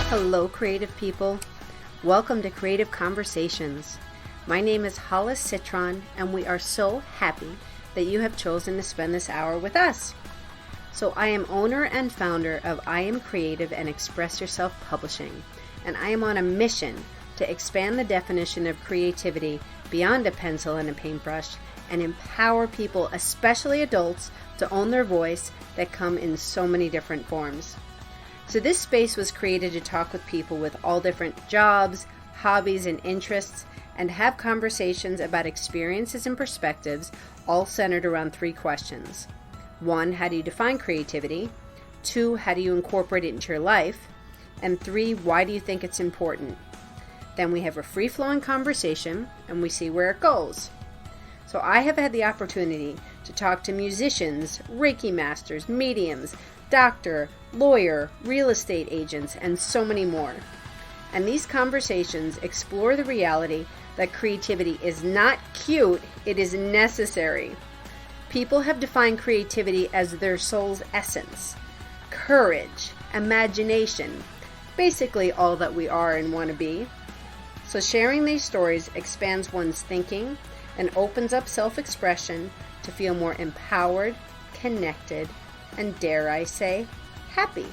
Hello, creative people. Welcome to Creative Conversations. My name is Hollis Citron, and we are so happy that you have chosen to spend this hour with us. So I am owner and founder of I Am Creative and Express Yourself Publishing, and I am on a mission to expand the definition of creativity beyond a pencil and a paintbrush and empower people, especially adults, to own their voice that come in so many different forms. So this space was created to talk with people with all different jobs, hobbies, and interests, and have conversations about experiences and perspectives, all centered around three questions. 1, how do you define creativity? 2, how do you incorporate it into your life? And 3, why do you think it's important? Then we have a free-flowing conversation, and we see where it goes. So I have had the opportunity to talk to musicians, Reiki masters, mediums, doctor, lawyer, real estate agents, and so many more. And these conversations explore the reality that creativity is not cute, it is necessary. People have defined creativity as their soul's essence, courage, imagination, basically all that we are and want to be. So sharing these stories expands one's thinking and opens up self-expression to feel more empowered, connected, and dare I say, happy.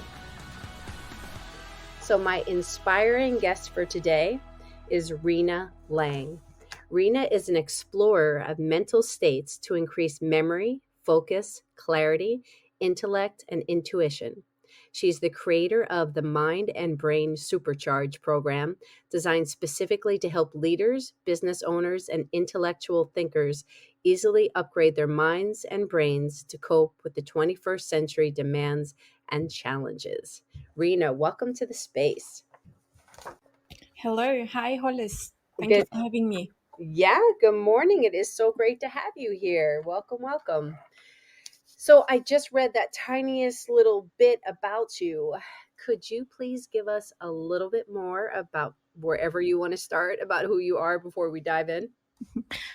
So my inspiring guest for today is Rina Lang. Rina is an explorer of mental states to increase memory, focus, clarity, intellect, and intuition. She's the creator of the Mind and Brain Supercharge program, designed specifically to help leaders, business owners, and intellectual thinkers easily upgrade their minds and brains to cope with the 21st century demands and challenges. Rina, welcome to the space. Hello. Hi, Hollis. Thank you Good. for having me. Yeah, good morning. It is so great to have you here. Welcome, welcome. So I just read that tiniest little bit about you. Could you please give us a little bit more about wherever you want to start, about who you are before we dive in?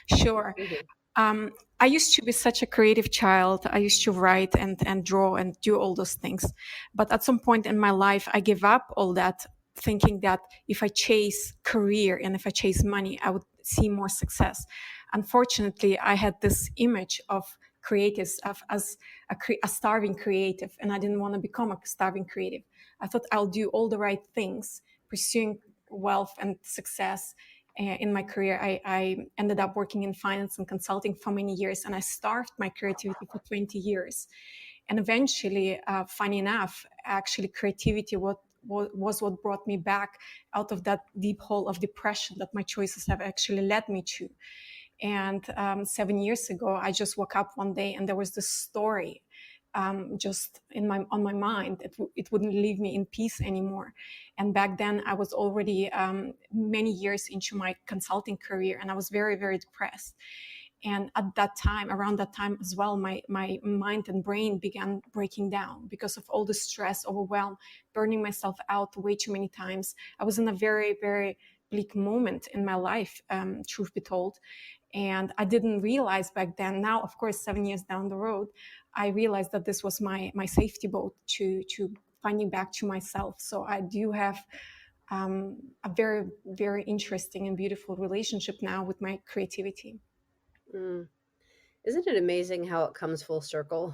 Sure. Mhm. I used to be such a creative child. I used to write and draw and do all those things. But at some point in my life, I gave up all that, thinking that if I chase career and if I chase money, I would see more success. Unfortunately, I had this image of creatives as a starving creative, and I didn't want to become a starving creative. I thought I'll do all the right things, pursuing wealth and success in my career. I ended up working in finance and consulting for many years, and I starved my creativity for 20 years. And eventually, funny enough, actually, creativity was what brought me back out of that deep hole of depression that my choices have actually led me to. And 7 years ago, I just woke up one day and there was this story just on my mind. It wouldn't leave me in peace anymore. And back then, I was already many years into my consulting career, and I was very, very depressed. And at that time, around that time as well, my mind and brain began breaking down because of all the stress, overwhelm, burning myself out way too many times. I was in a very, very bleak moment in my life, truth be told. And I didn't realize back then. Now, of course, 7 years down the road, I realized that this was my safety boat to finding back to myself. So I do have a very, very interesting and beautiful relationship now with my creativity. Mm. Isn't it amazing how it comes full circle?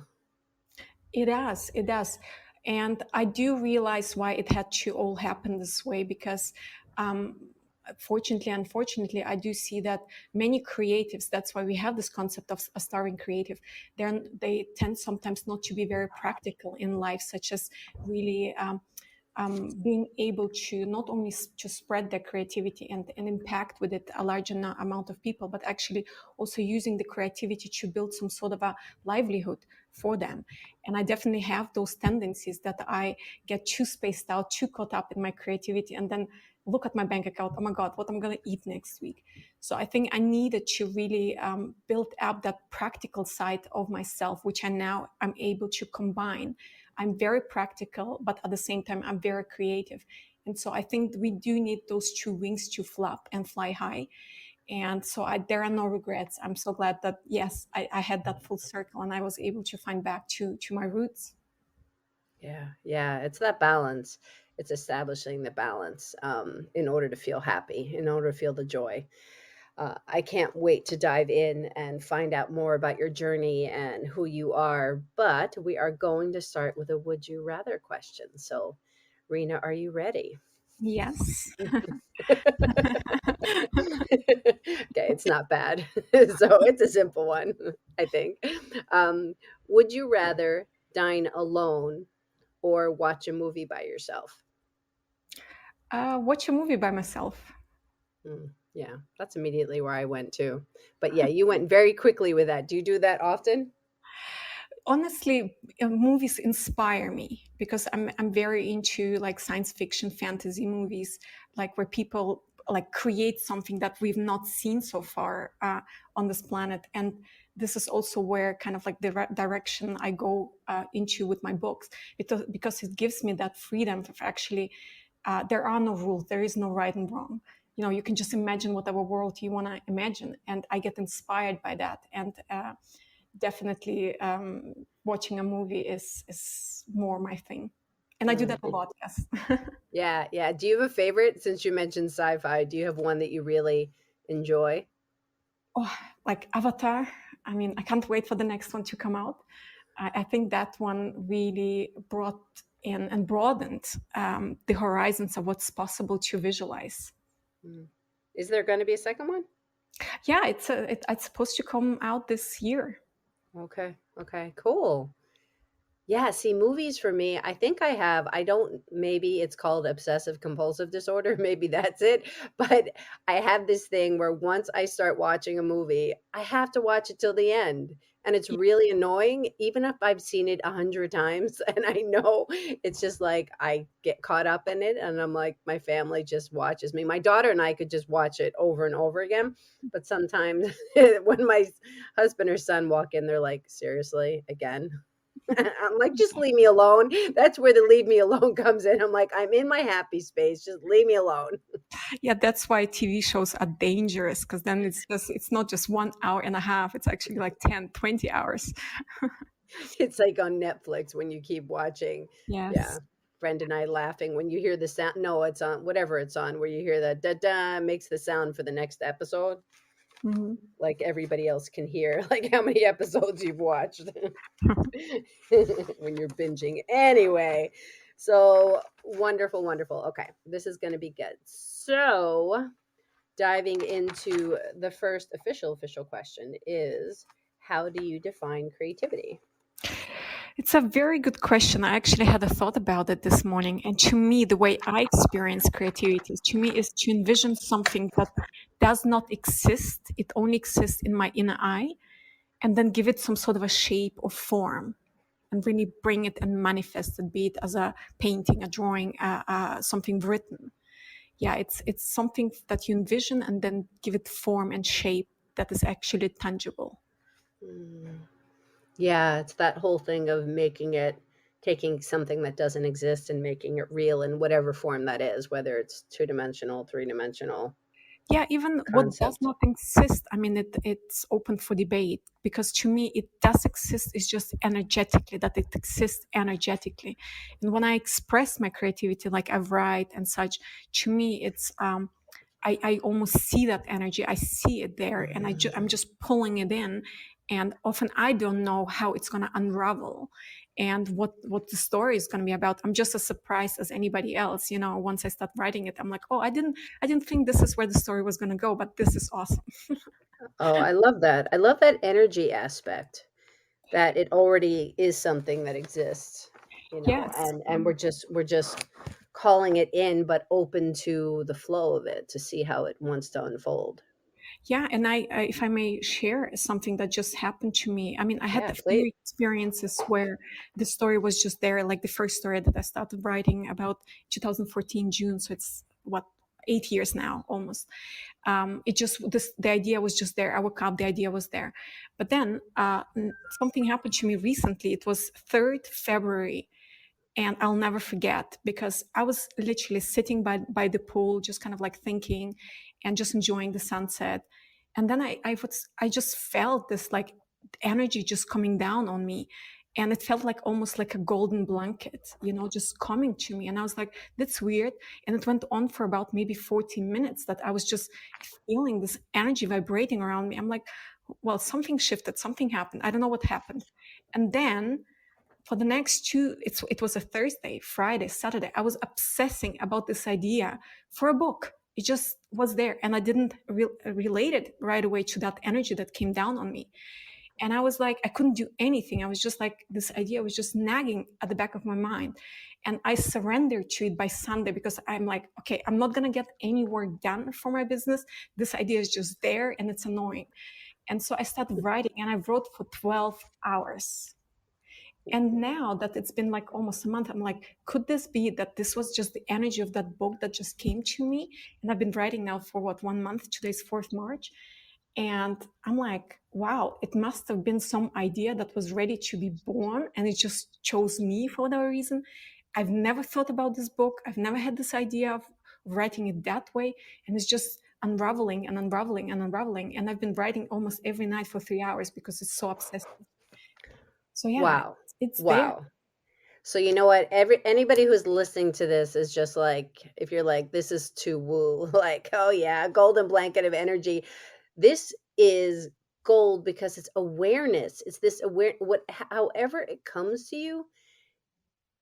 It does. It does. And I do realize why it had to all happen this way because, fortunately, unfortunately, I do see that many creatives, that's why we have this concept of a starving creative, they tend sometimes not to be very practical in life, such as really being able to not only to spread their creativity and impact with it a large amount of people, but actually also using the creativity to build some sort of a livelihood for them. And I definitely have those tendencies that I get too spaced out, too caught up in my creativity, and then look at my bank account. Oh my God, what am I going to eat next week? So I think I needed to really build up that practical side of myself, which I'm able to combine. I'm very practical, but at the same time, I'm very creative. And so I think we do need those two wings to flap and fly high. And so there are no regrets. I'm so glad that, yes, I had that full circle and I was able to find back to my roots. Yeah, yeah, it's that balance. it's establishing the balance in order to feel happy, in order to feel the joy. I can't wait to dive in and find out more about your journey and who you are. But we are going to start with a would you rather question. So, Rena, are you ready? Yes. Okay, it's not bad. So, it's a simple one, I think. Um, would you rather dine alone or watch a movie by yourself? Watch a movie by myself. Yeah, that's immediately where I went to. But yeah, you went very quickly with that. Do you do that often? Honestly, movies inspire me because I'm very into like science fiction, fantasy movies, like where people like create something that we've not seen so far on this planet. And this is also where kind of like the direction I go into with my books, because it gives me that freedom of actually, there are no rules, there is no right and wrong. You know, you can just imagine whatever world you want to imagine, and I get inspired by that. And definitely watching a movie is more my thing, and I do that a Mm. lot. Yes. Yeah, yeah. Do you have a favorite since you mentioned sci-fi? Do you have one that you really enjoy? Oh, like Avatar. I mean, I can't wait for the next one to come out. I think that one really brought in and broadened the horizons of what's possible to visualize. Mm. Is there going to be a second one? Yeah, it's supposed to come out this year. Okay. Okay. Cool. Yeah, see, movies for me, I think I don't, maybe it's called obsessive compulsive disorder. Maybe that's it. But I have this thing where once I start watching a movie, I have to watch it till the end. And it's really annoying, even if I've seen it 100 times. And I know it's just like I get caught up in it. And I'm like, my family just watches me. My daughter and I could just watch it over and over again. But sometimes when my husband or son walk in, they're like, seriously, again? I'm like, just leave me alone. That's where the leave me alone comes in. I'm like, I'm in my happy space. Just leave me alone. Yeah, that's why TV shows are dangerous, because then it's not just 1 hour and a half, it's actually like 10, 20 hours. It's like on Netflix when you keep watching. Yeah. Yes. Friend and I laughing when you hear the sound. No, it's on whatever it's on, where you hear that da da makes the sound for the next episode. Mhm. Like everybody else can hear, like how many episodes you've watched when you're binging. Anyway, so wonderful, wonderful. Okay, this is going to be good. So, diving into the first official question is, how do you define creativity? It's a very good question. I actually had a thought about it this morning. And to me, the way I experience creativity to me is to envision something that does not exist. It only exists in my inner eye, and then give it some sort of a shape or form and really bring it and manifest it, be it as a painting, a drawing, something written. Yeah, it's something that you envision and then give it form and shape that is actually tangible. Mm, yeah, it's that whole thing of taking something that doesn't exist and making it real in whatever form that is, whether it's two-dimensional, three-dimensional Yeah, even what does concept. not exist, I mean, it's open for debate, because to me it does exist. It's just energetically that it exists energetically. And when I express my creativity, like I write and such, to me it's I almost see that energy. I see it there, and I'm just pulling it in. And often I don't know how it's going to unravel and what the story is going to be about. I'm just as surprised as anybody else. You know, once I start writing it, I'm like, oh, I didn't think this is where the story was going to go, but this is awesome. Oh, I love that. I love that energy aspect, that it already is something that exists, Yes. and we're just calling it in, but open to the flow of it to see how it wants to unfold. Yeah, and if I may share something that just happened to me. I mean, I had Yeah, a please. few experiences where the story was just there, like the first story that I started writing about 2014 June. So it's what, 8 years now, almost. It just the idea was just there. I woke up, the idea was there, but then something happened to me recently. It was 3rd February, and I'll never forget, because I was literally sitting by the pool, just kind of like thinking and just enjoying the sunset. And then I just felt this like energy just coming down on me. And it felt like almost like a golden blanket, just coming to me. And I was like, that's weird. And it went on for about maybe 14 minutes that I was just feeling this energy vibrating around me. I'm like, well, something shifted, something happened. I don't know what happened. And then for the next it was a Thursday, Friday, Saturday, I was obsessing about this idea for a book. It just was there. And I didn't relate it right away to that energy that came down on me. And I was like, I couldn't do anything. I was just like, this idea was just nagging at the back of my mind. And I surrendered to it by Sunday because I'm like, okay, I'm not going to get any work done for my business. This idea is just there and it's annoying. And so I started writing, and I wrote for 12 hours. And now that it's been like almost a month, I'm like, could this be that this was just the energy of that book that just came to me? And I've been writing now for 1 month. Today's 4th March. And I'm like, wow, it must have been some idea that was ready to be born, and it just chose me for whatever reason. I've never thought about this book. I've never had this idea of writing it that way. And it's just unraveling and unraveling and unraveling. And I've been writing almost every night for 3 hours because it's so obsessive. So yeah, Wow. it's there. Wow. So you know what? Anybody who's listening to this is just like, if you're like, this is too woo, like, oh yeah, golden blanket of energy. This is gold because it's awareness. It's this however it comes to you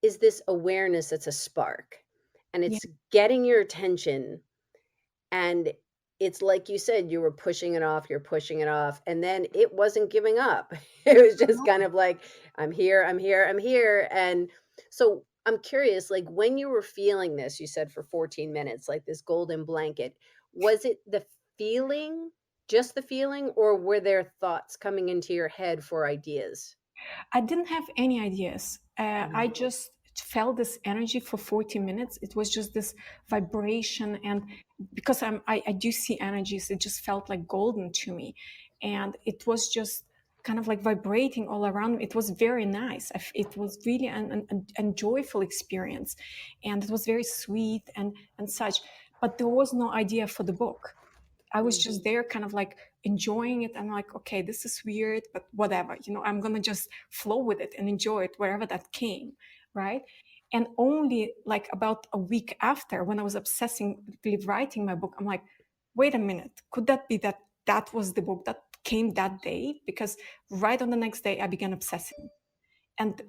is this awareness that's a spark, and Yeah. it's getting your attention. And it's like you said, you were pushing it off, you're pushing it off, and then it wasn't giving up. It was just kind of like, I'm here, I'm here, I'm here. And so I'm curious, like when you were feeling this, you said for 14 minutes, like this golden blanket, was it the feeling, just the feeling, or were there thoughts coming into your head for ideas? I didn't have any ideas. I Mhm. just felt this energy for 40 minutes. It was just this vibration. And because I do see energies, it just felt like golden to me. And it was just kind of like vibrating all around me. It was very nice. It was really an joyful experience. And it was very sweet and such. But there was no idea for the book. I was just Mhm. there kind of like enjoying it. I'm like, okay, this is weird, but whatever, I'm going to just flow with it and enjoy it wherever that came. Right. And only like about a week after, when I was obsessively writing my book, I'm like, wait a minute, could that be that was the book that came that day? Because right on the next day, I began obsessing. And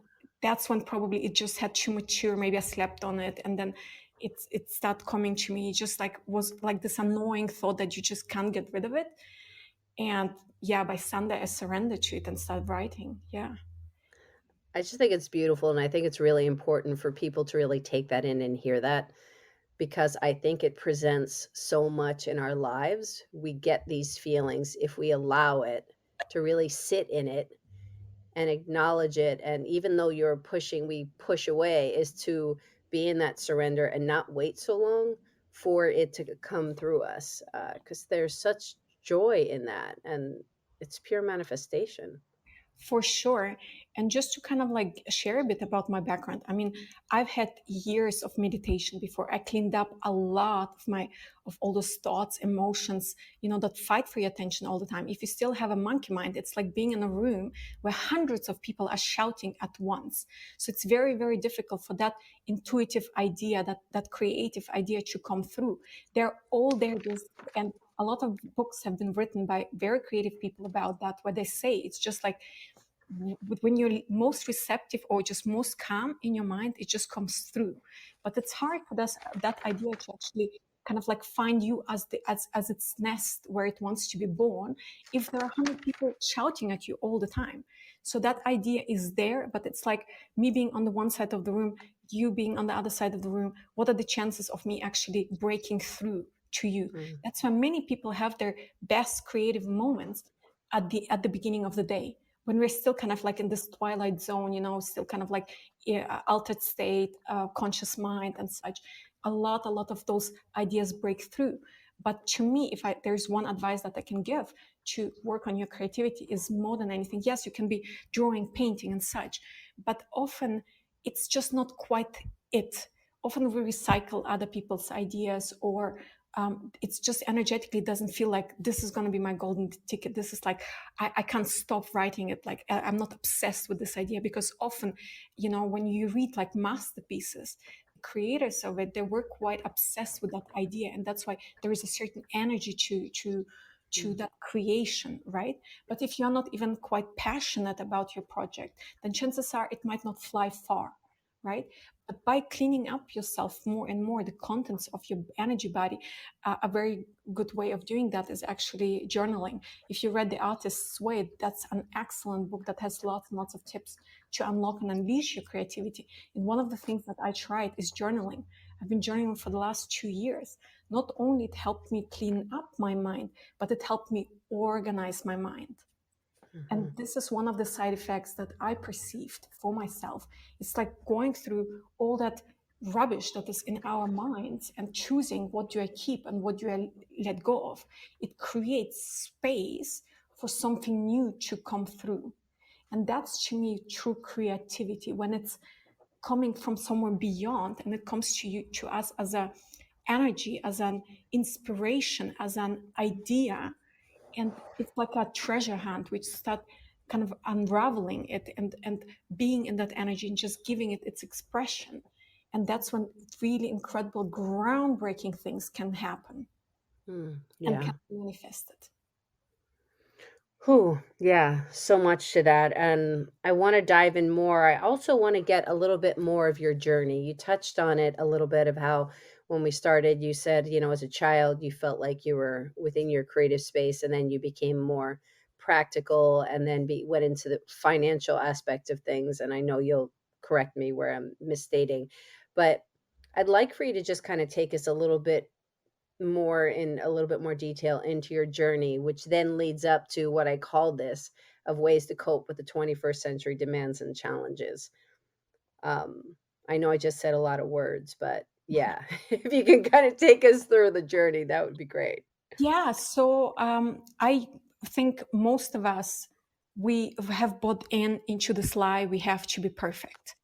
that's when probably it just had too mature. Maybe I slept on it, and then it started coming to me. It just like was like this annoying thought that you just can't get rid of it. And yeah, by Sunday I surrendered to it and started writing. Yeah. I just think it's beautiful, and I think it's really important for people to really take that in and hear that, because I think it presents so much in our lives. We get these feelings if we allow it to really sit in it and acknowledge it. And even though you're pushing, we push away, is to be in that surrender and not wait so long for it to come through us, because there's such joy in that, and it's pure manifestation. For sure. And just to kind of like share a bit about my background, I mean, I've had years of meditation before. I cleaned up a lot of all those thoughts, emotions, that fight for your attention all the time. If you still have a monkey mind, it's like being in a room where hundreds of people are shouting at once. So it's very, very difficult for that intuitive idea, that creative idea to come through. They're all there. And a lot of books have been written by very creative people about that, where they say it's just like when you're most receptive or just most calm in your mind, it just comes through. But it's hard for that idea to actually kind of like find you as its nest where it wants to be born if there are 100 people shouting at you all the time. So that idea is there, but it's like me being on the one side of the room, you being on the other side of the room. What are the chances of me actually breaking through to you? Mm. That's why many people have their best creative moments at the beginning of the day, when we're still kind of like in this twilight zone, still kind of like, yeah, altered state, conscious mind and such. A lot of those ideas break through. But to me, if there's one advice that I can give to work on your creativity, is more than anything, yes, you can be drawing, painting and such, but often it's just not quite it. Often we recycle other people's ideas, or it's just energetically doesn't feel like this is going to be my golden ticket. This is like, I can't stop writing it. Like, I'm not obsessed with this idea, because often, when you read like masterpieces, creators of it, they were quite obsessed with that idea. And that's why there is a certain energy to that creation, right? But if you're not even quite passionate about your project, then chances are it might not fly far, right? But by cleaning up yourself more and more, the contents of your energy body, a very good way of doing that is actually journaling. If you read The Artist's Way, that's an excellent book that has lots and lots of tips to unlock and unleash your creativity. And one of the things that I tried is journaling. I've been journaling for the last 2 years. Not only it helped me clean up my mind, but it helped me organize my mind. And this is one of the side effects that I perceived for myself. It's like going through all that rubbish that is in our minds and choosing what do I keep and what do I let go of. It creates space for something new to come through. And that's, to me, true creativity, when it's coming from somewhere beyond and it comes to us as a energy, as an inspiration, as an idea. And it's like a treasure hunt, which start kind of unraveling it and being in that energy and just giving it its expression. And that's when really incredible, groundbreaking things can happen and Yeah. can be manifested. Whew, yeah, so much to that. And I want to dive in more. I also want to get a little bit more of your journey. You touched on it a little bit of how when we started, you said, as a child, you felt like you were within your creative space, and then you became more practical and then went into the financial aspect of things. And I know you'll correct me where I'm misstating, but I'd like for you to just kind of take us a little bit more in a little bit more detail into your journey, which then leads up to what I call this of ways to cope with the 21st century demands and challenges. Um, I know I just said a lot of words, but yeah, if you can kind of take us through the journey, that would be great. Yeah, so I think most of us, we have bought into this lie we have to be perfect.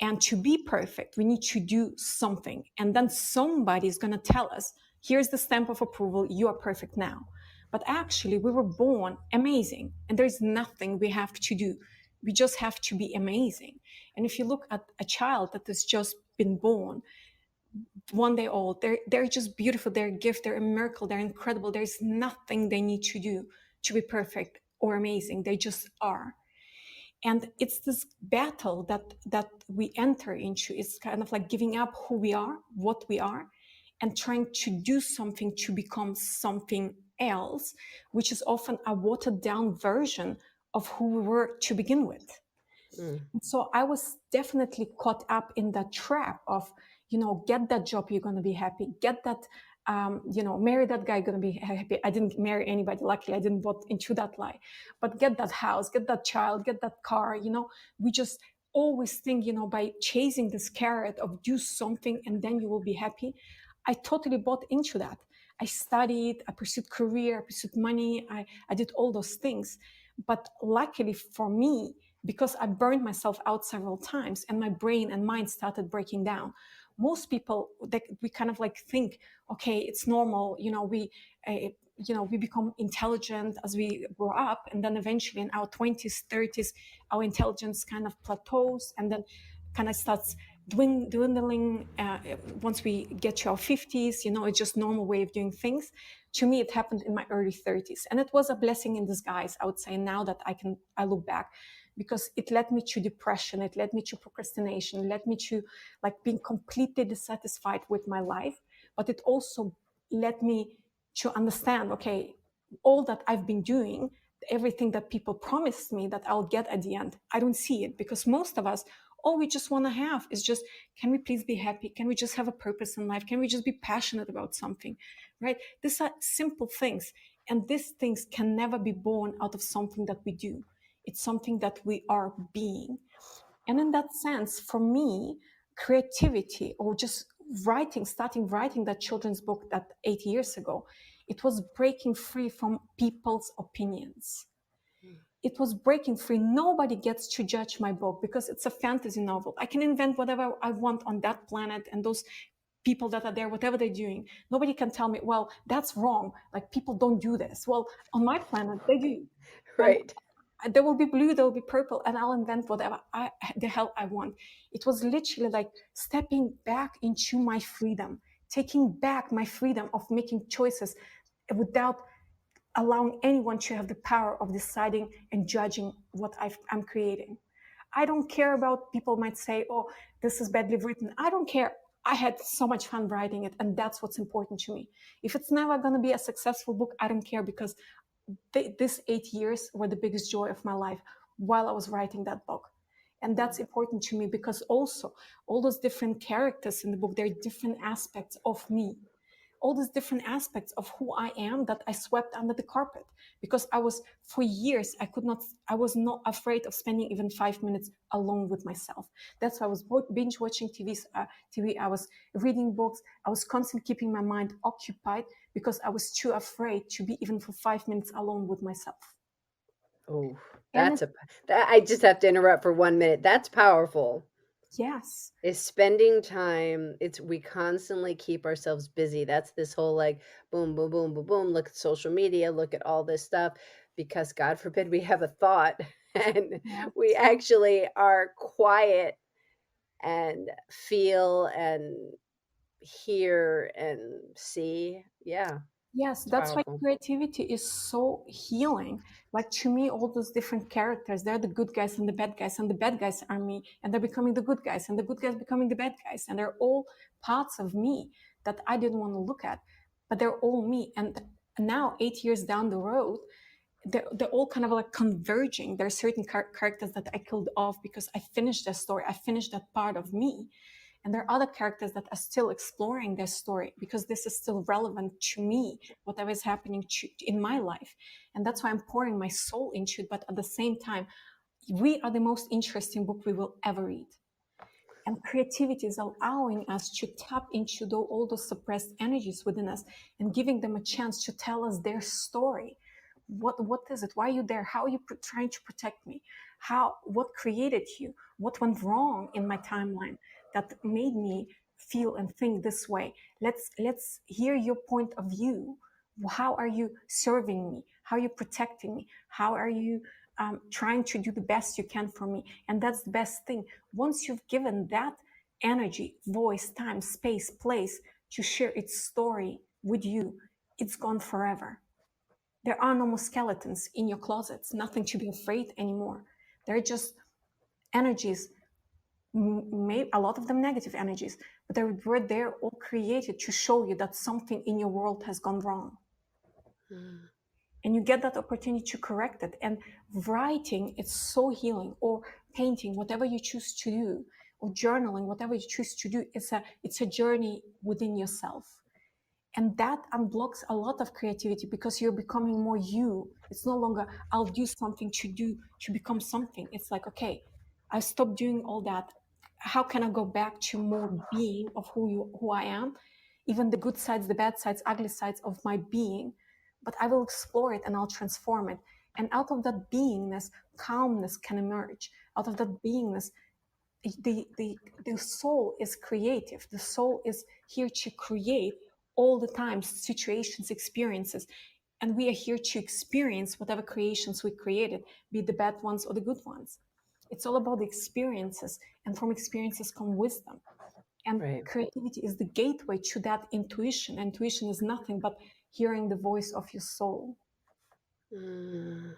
And to be perfect, we need to do something. And then somebody is going to tell us, here's the stamp of approval, you are perfect now. But actually, we were born amazing, and there's nothing we have to do. We just have to be amazing. And if you look at a child that has just been born, 1 day old, they're just beautiful, they're a gift, they're a miracle, they're incredible. There's nothing they need to do to be perfect or amazing. They just are. And it's this battle that we enter into. It's kind of like giving up who we are, what we are, and trying to do something to become something else, which is often a watered down version of who we were to begin with. Mm, So I was definitely caught up in that trap of, get that job, you're going to be happy. Get that, marry that guy, going to be happy. I didn't marry anybody. Luckily, I didn't bought into that lie. But get that house, get that child, get that car. We just always think, by chasing this carrot of do something and then you will be happy. I totally bought into that. I studied, I pursued career, I pursued money. I did all those things. But luckily for me, because I burned myself out several times and my brain and mind started breaking down. Most people, we kind of like think, okay, it's normal. We become intelligent as we grow up, and then eventually in our 20s, 30s, our intelligence kind of plateaus and then kind of starts dwindling once we get to our 50s. It's just normal way of doing things. To me, it happened in my early 30s, and it was a blessing in disguise, I would say, now that I look back, because it led me to depression, it led me to procrastination, it led me to like being completely dissatisfied with my life. But it also led me to understand, okay, all that I've been doing, everything that people promised me that I'll get at the end, I don't see it, because most of us, all we just want to have is just, can we please be happy? Can we just have a purpose in life? Can we just be passionate about something, right? These are simple things. And these things can never be born out of something that we do. It's something that we are being. And in that sense, for me, creativity, or just starting writing that children's book that 8 years ago, it was breaking free from people's opinions. It was breaking free. Nobody gets to judge my book because it's a fantasy novel. I can invent whatever I want on that planet, and those people that are there, whatever they're doing. Nobody can tell me, well, that's wrong. Like, people don't do this. Well, on my planet, they do. And Right. there will be blue, there will be purple, and I'll invent whatever the hell I want. It was literally like stepping back into my freedom, taking back my freedom of making choices without allowing anyone to have the power of deciding and judging what I'm creating. I don't care about people might say, oh, this is badly written. I don't care. I had so much fun writing it, and that's what's important to me. If it's never going to be a successful book, I don't care, because these 8 years were the biggest joy of my life while I was writing that book. And that's important to me, because also all those different characters in the book, they're different aspects of me, all these different aspects of who I am that I swept under the carpet, because I was, for years, I was not afraid of spending even 5 minutes alone with myself. That's why I was binge watching TV. I was reading books. I was constantly keeping my mind occupied, because I was too afraid to be even for 5 minutes alone with myself. Oh, And I just have to interrupt for 1 minute. That's powerful. yes, Is spending time. It's we constantly keep ourselves busy. That's this whole like boom, boom, boom, boom, boom. Look at social media, look at all this stuff, because God forbid we have a thought and we yes. actually are quiet and feel and hear and see. Yeah, Yes, it's that's why powerful. creativity is so healing. Like, to me, all those different characters, they're the good guys and the bad guys, and the bad guys are me, and they're becoming the good guys, and the good guys becoming the bad guys, and they're all parts of me that I didn't want to look at, but they're all me. And now, 8 years down the road, they're all kind of like converging. There are certain characters that I killed off because I finished their story. I finished that part of me. And there are other characters that are still exploring their story, because this is still relevant to me, whatever is happening in my life. And that's why I'm pouring my soul into it. But at the same time, we are the most interesting book we will ever read. And creativity is allowing us to tap into all those suppressed energies within us and giving them a chance to tell us their story. What is it? Why are you there? How are you trying to protect me? What created you? What went wrong in my timeline that made me feel and think this way? Let's hear your point of view. How are you serving me? How are you protecting me? How are you trying to do the best you can for me? And that's the best thing. Once you've given that energy, voice, time, space, place to share its story with you, it's gone forever. There are no more skeletons in your closets, nothing to be afraid anymore. They're just energies, maybe a lot of them negative energies, but they were there all created to show you that something in your world has gone wrong. Mm. And you get that opportunity to correct it. And writing, it's so healing, or painting, whatever you choose to do, or journaling, whatever you choose to do, it's a journey within yourself. And that unblocks a lot of creativity, because you're becoming more you. It's no longer I'll do something to become something. It's like, okay, I stopped doing all that. How can I go back to more being of who I am, even the good sides, the bad sides, ugly sides of my being, but I will explore it and I'll transform it. And out of that beingness, calmness can emerge. Out of that beingness, the soul is creative. The soul is here to create all the time situations, experiences, and we are here to experience whatever creations we created, be it the bad ones or the good ones. It's all about the experiences, and from experiences come wisdom. And Right. creativity is the gateway to that intuition. Intuition is nothing but hearing the voice of your soul. Mm.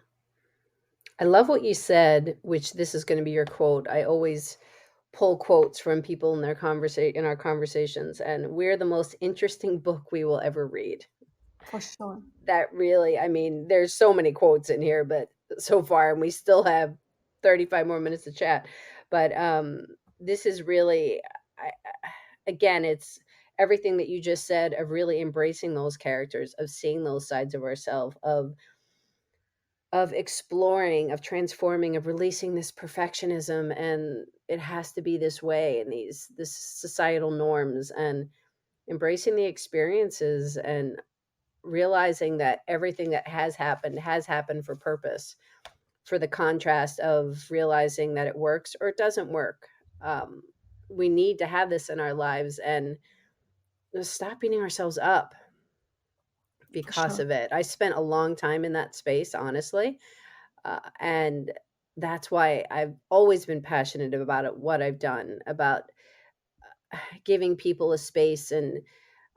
I love what you said, which this is going to be your quote. I always pull quotes from people in in our conversations, and we're the most interesting book we will ever read. For sure. That really, I mean, there's so many quotes in here, but so far, and we still have 35 more minutes to chat. But this is really, again, it's everything that you just said of really embracing those characters, of seeing those sides of ourselves, of exploring, of transforming, of releasing this perfectionism, and it has to be this way, and this societal norms, and embracing the experiences, and realizing that everything that has happened for purpose, for the contrast of realizing that it works or it doesn't work. um, we need to have this in our lives, and stop beating ourselves up For because sure. of it. I spent a long time in that space, honestly. And that's why I've always been passionate about it, what I've done, about giving people a space and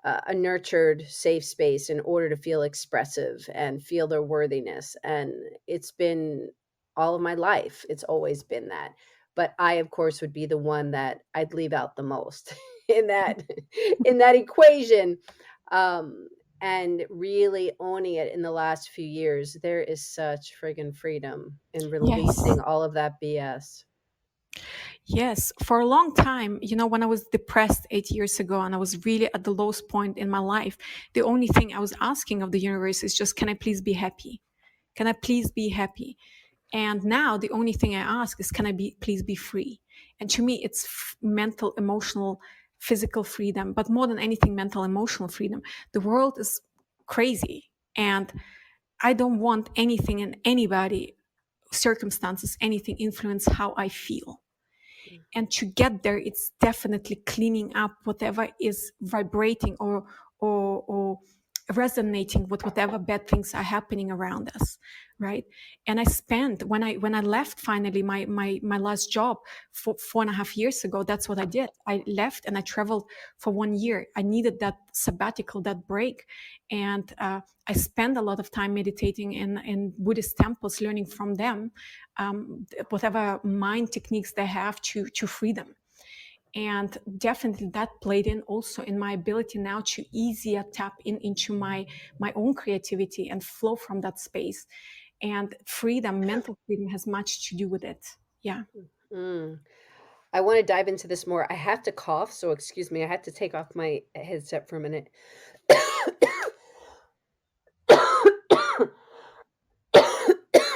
a nurtured, safe space in order to feel expressive and feel their worthiness. And it's been all of my life. It's always been that. But I, of course, would be the one that I'd leave out the most in that in that equation. Um, and really owning it in the last few years, there is such friggin' freedom in Yes. releasing all of that BS. Yes, for a long time, when I was depressed 8 years ago and I was really at the lowest point in my life, the only thing I was asking of the universe is just, can I please be happy? Can I please be happy? And now the only thing I ask is, can I please be free? And to me, it's mental, emotional, physical freedom, but more than anything, mental, emotional freedom. The world is crazy, and I don't want anything and anybody, circumstances, anything influence how I feel. And to get there, it's definitely cleaning up whatever is vibrating or resonating with whatever bad things are happening around us, right? And I spent, when I left finally my last job 4.5 years ago, that's what I did. I left and I traveled for 1 year. I needed that sabbatical, that break. And I spent a lot of time meditating in Buddhist temples, learning from them, whatever mind techniques they have to freedom. And definitely that played in also in my ability now to easier tap into my own creativity and flow from that space. And freedom, mental freedom, has much to do with it. Yeah. Mm. I want to dive into this more. I have to cough, so excuse me. I had to take off my headset for a minute.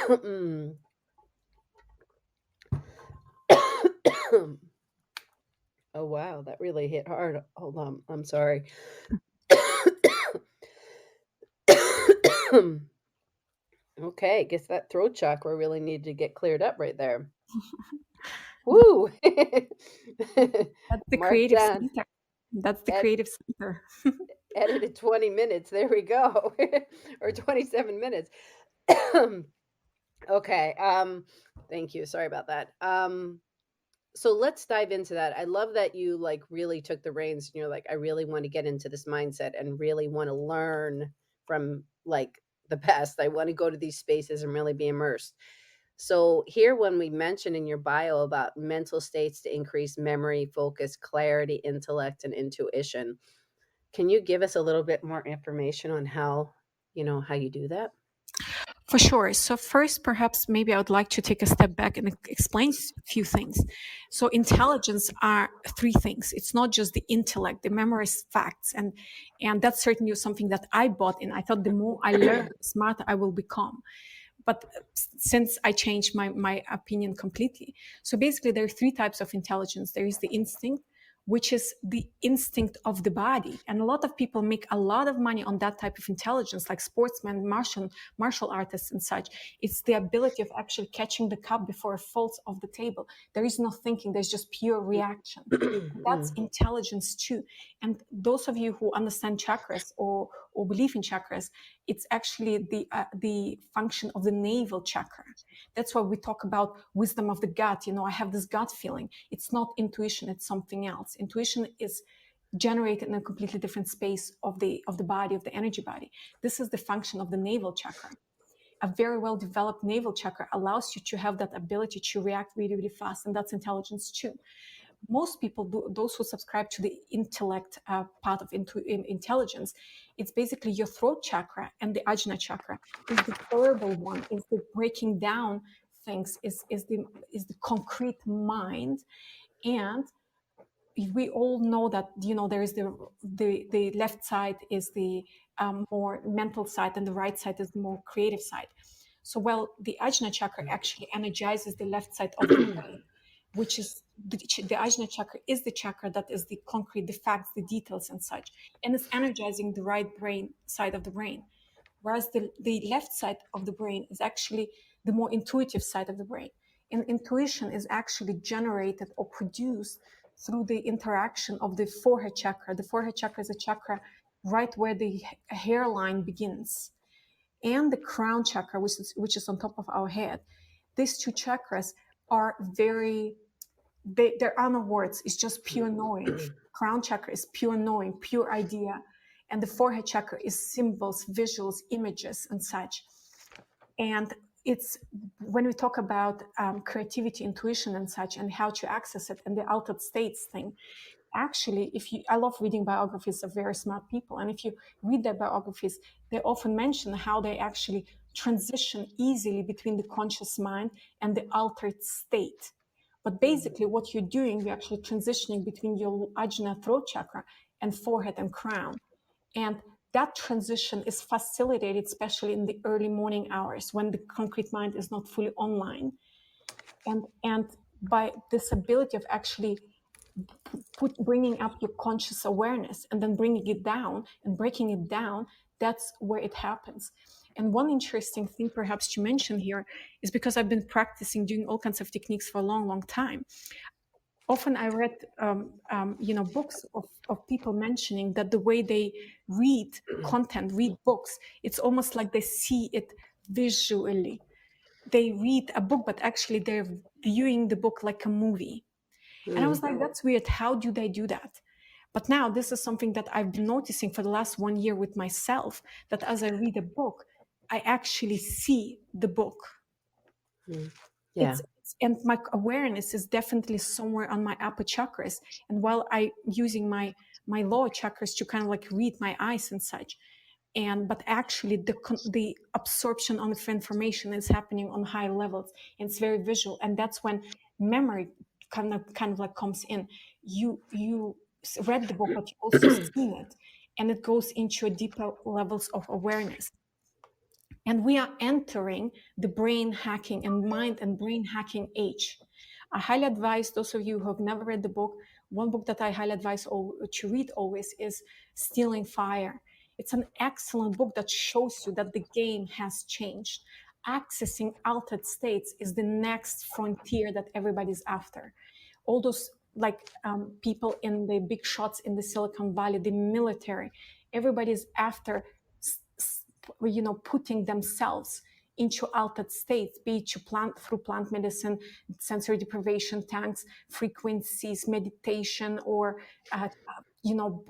Mm. Oh wow, that really hit hard. Hold on, I'm sorry. Okay, guess that throat chakra really needed to get cleared up right there. Woo! That's the Mark creative down. center. That's the Ed, creative center. edited 20 minutes. There we go. Or 27 minutes. Okay. Thank you. Sorry about that. So let's dive into that. I love that you like really took the reins and you're like, I really want to get into this mindset and really want to learn from like the past. I want to go to these spaces and really be immersed. So here when we mention in your bio about mental states to increase memory, focus, clarity, intellect, and intuition, can you give us a little bit more information on how, how you do that? For sure. So first, perhaps maybe I would like to take a step back and explain a few things. So intelligence are three things. It's not just the intellect, the memorized facts, and that's certainly something that I bought in. I thought the more I learn, the smarter I will become. But since I changed my opinion completely. So basically, there are three types of intelligence. There is the instinct, which is the instinct of the body. And a lot of people make a lot of money on that type of intelligence, like sportsmen, martial artists and such. It's the ability of actually catching the cup before it falls off the table. There is no thinking, there's just pure reaction. That's Mm, intelligence too. And those of you who understand chakras or believe in chakras, it's actually the function of the navel chakra. That's why we talk about wisdom of the gut. I have this gut feeling. It's not intuition, it's something else. Intuition is generated in a completely different space of the body, of the energy body. This is the function of the navel chakra. A very well developed navel chakra allows you to have that ability to react really, really fast, and that's intelligence too. Most people, those who subscribe to the intellect part of intelligence, it's basically your throat chakra and the ajna chakra is the verbal one, is the breaking down things, is the concrete mind. And we all know that there is the left side is the more mental side, and the right side is the more creative side. So the ajna chakra actually energizes the left side of the brain, which is the ajna chakra is the chakra that is the concrete, the facts, the details and such, and it's energizing the right brain side of the brain. Whereas the left side of the brain is actually the more intuitive side of the brain. And intuition is actually generated or produced through the interaction of the forehead chakra. The forehead chakra is a chakra right where the hairline begins, and the crown chakra, which is on top of our head. These two chakras are there are no words. It's just pure knowing. Crown chakra is pure knowing, pure idea. And the forehead chakra is symbols, visuals, images, and such. And it's when we talk about creativity, intuition, and such, and how to access it, and the altered states thing. Actually, I love reading biographies of very smart people, and if you read their biographies, they often mention how they actually transition easily between the conscious mind and the altered state. But basically, what you're doing, you're actually transitioning between your ajna throat chakra and forehead and crown. And that transition is facilitated, especially in the early morning hours when the concrete mind is not fully online. And by this ability of actually bringing up your conscious awareness and then bringing it down and breaking it down, that's where it happens. And one interesting thing perhaps to mention here is, because I've been practicing doing all kinds of techniques for a long, long time, often I read books of people mentioning that the way they read content, read books, it's almost like they see it visually. They read a book, but actually they're viewing the book like a movie. And I was like, that's weird. How do they do that? But now this is something that I've been noticing for the last 1 year with myself, that as I read a book, I actually see the book. Yeah. And my awareness is definitely somewhere on my upper chakras. And while I using my lower chakras to kind of like read my eyes and such, but actually the absorption of information is happening on high levels, and it's very visual. And that's when memory kind of like comes in. You read the book, but you also seen it, and it goes into a deeper levels of awareness. And we are entering the brain hacking and mind and brain hacking age. I highly advise those of you who have never read the book, one book that I highly advise to read always is Stealing Fire. It's an excellent book that shows you that the game has changed. Accessing altered states is the next frontier that everybody's after. All those people in the big shots in the Silicon Valley, the military, everybody's after putting themselves into altered states, be it through plant medicine, sensory deprivation tanks, frequencies, meditation, or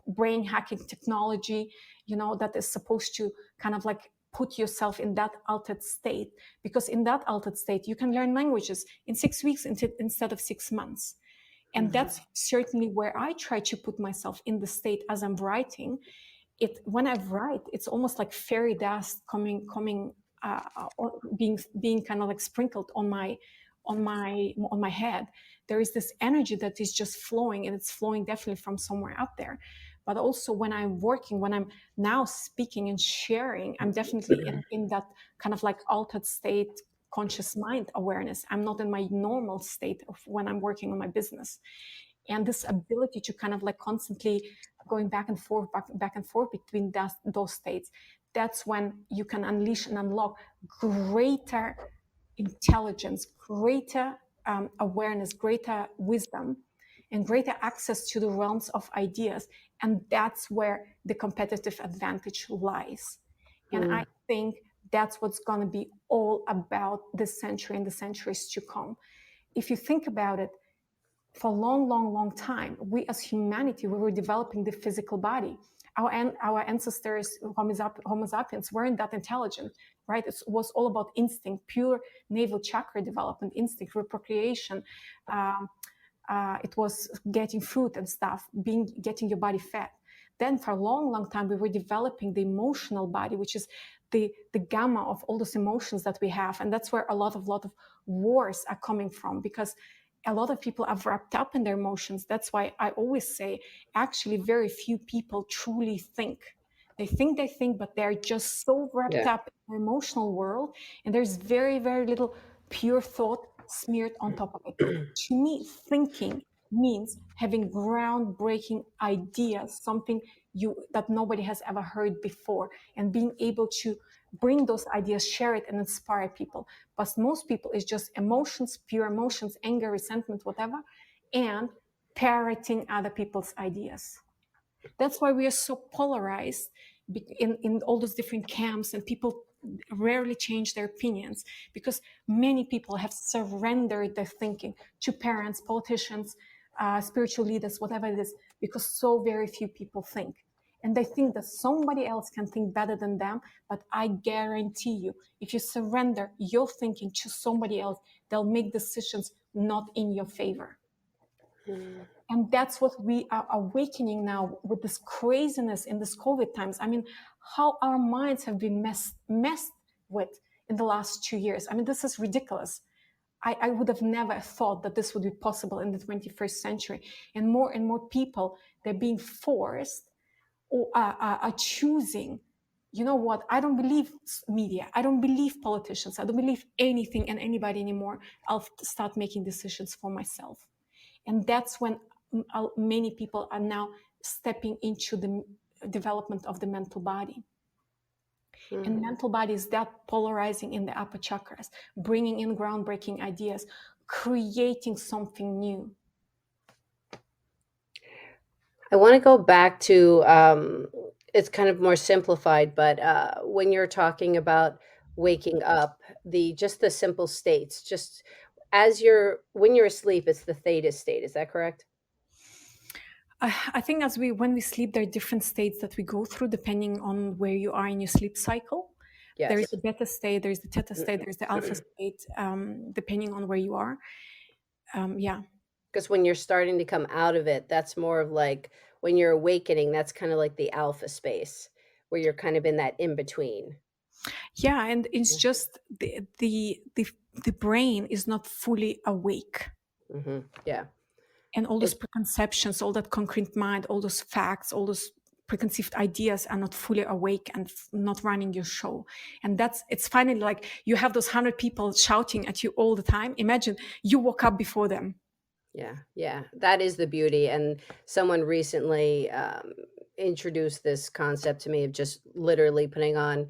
brain hacking technology, that is supposed to kind of like put yourself in that altered state, because in that altered state you can learn languages in 6 weeks instead of 6 months. And that's certainly where I try to put myself in the state as I'm writing. When I write, it's almost like fairy dust being kind of like sprinkled on my head. There is this energy that is just flowing, and it's flowing definitely from somewhere out there. But also when I'm working, when I'm now speaking and sharing, I'm definitely in that kind of like altered state, conscious mind awareness. I'm not in my normal state of when I'm working on my business. And this ability to kind of like constantly going back and forth between those states, that's when you can unleash and unlock greater intelligence, greater awareness, greater wisdom, and greater access to the realms of ideas. And that's where the competitive advantage lies. And I think that's what's going to be all about this century and the centuries to come. If you think about it, for a long, long, long time, we as humanity, we were developing the physical body. Our ancestors, Homo sapiens, weren't that intelligent, right? It was all about instinct, pure navel chakra development, instinct, reprocreation. It was getting food and stuff, getting your body fed. Then for a long, long time, we were developing the emotional body, which is the gamma of all those emotions that we have. And that's where a lot of wars are coming from, because a lot of people are wrapped up in their emotions. That's why I always say, actually, very few people truly think. They think, but they're just so wrapped up in the emotional world. And there's very, very little pure thought smeared on top of it. To me, thinking means having groundbreaking ideas, something that nobody has ever heard before, and being able to bring those ideas, share it, and inspire people. But most people is just emotions, pure emotions, anger, resentment, whatever. And parroting other people's ideas. That's why we are so polarized in all those different camps, and people rarely change their opinions, because many people have surrendered their thinking to parents, politicians, spiritual leaders, whatever it is, because so very few people think. And they think that somebody else can think better than them. But I guarantee you, if you surrender your thinking to somebody else, they'll make decisions not in your favor. And that's what we are awakening now with this craziness in this COVID times. I mean, how our minds have been messed with in the last 2 years. I mean, this is ridiculous. I would have never thought that this would be possible in the 21st century. And more people, they're being forced or are choosing. You know what? I don't believe media. I don't believe politicians. I don't believe anything and anybody anymore. I'll start making decisions for myself. And that's when many people are now stepping into the development of the mental body. And mental body is that polarizing in the upper chakras, bringing in groundbreaking ideas, creating something new. I want to go back to it's kind of more simplified, but when you're talking about waking up, just the simple states, just as when you're asleep, it's the theta state. Is that correct? I think when we sleep, there are different states that we go through depending on where you are in your sleep cycle. There is Yes. the beta state, there is the theta state, there is the alpha state, depending on where you are. Yeah. Because when you're starting to come out of it, that's more of like when you're awakening, that's kind of like the alpha space where you're kind of in that in between. Yeah, and it's just the brain is not fully awake. Yeah. And all those preconceptions, all that concrete mind, all those facts, all those preconceived ideas are not fully awake and not running your show. And it's finally like you have those 100 people shouting at you all the time. Imagine you woke up before them. Yeah, yeah, that is the beauty. And someone recently introduced this concept to me of just literally putting on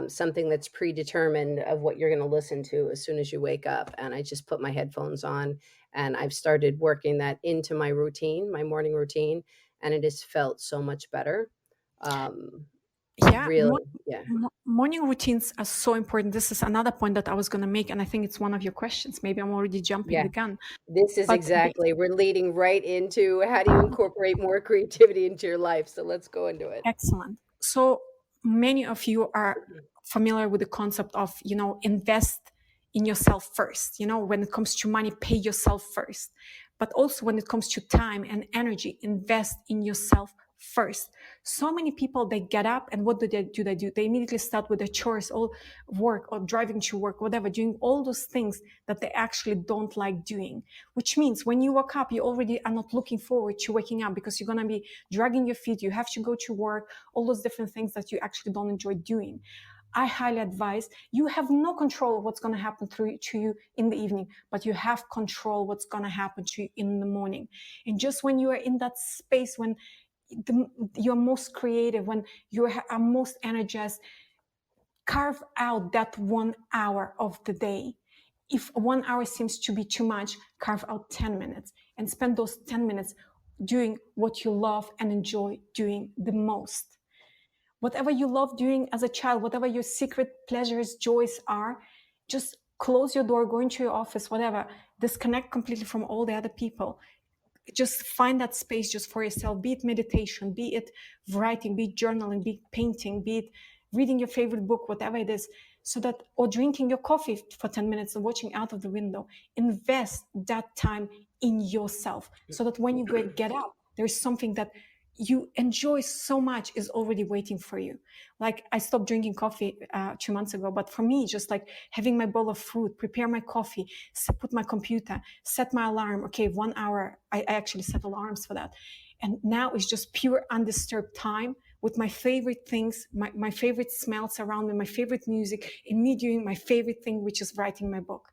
something that's predetermined of what you're going to listen to as soon as you wake up. And I just put my headphones on, and I've started working that into my routine, my morning routine, and it has felt so much better. Yeah, Really, yeah. morning routines are so important. This is another point that I was going to make, and I think it's one of your questions. Maybe I'm already jumping Yeah, the gun. this is But exactly, we're leading right into how do you incorporate more creativity into your life. So let's go into it. excellent. So many of you are familiar with the concept of, invest in yourself first. When it comes to money, pay yourself first. But also when it comes to time and energy, invest in yourself first. So many people, they get up and what do? They immediately start with their chores, or work, or driving to work, whatever, doing all those things that they actually don't like doing. Which means when you wake up, you already are not looking forward to waking up, because you're going to be dragging your feet. You have to go to work, all those different things that you actually don't enjoy doing. I highly advise, you have no control of what's going to happen to you in the evening, but you have control what's going to happen to you in the morning. And just when you are in that space, when you're most creative, when you are most energized, carve out that 1 hour of the day. If 1 hour seems to be too much, carve out 10 minutes and spend those 10 minutes doing what you love and enjoy doing the most. Whatever you love doing as a child, whatever your secret pleasures, joys are, just close your door, go into your office, whatever, disconnect completely from all the other people. Just find that space just for yourself, be it meditation, be it writing, be it journaling, be it painting, be it reading your favorite book, whatever it is, or drinking your coffee for 10 minutes and watching out of the window. Invest that time in yourself so that when you get up, there's something that you enjoy so much is already waiting for you. Like, I stopped drinking coffee 2 months ago, but for me, just like having my bowl of fruit, prepare my coffee, put my computer, set my alarm. Okay, 1 hour. I actually set alarms for that. And now it's just pure undisturbed time with my favorite things, my favorite smells around me, my favorite music, and me doing my favorite thing, which is writing my book.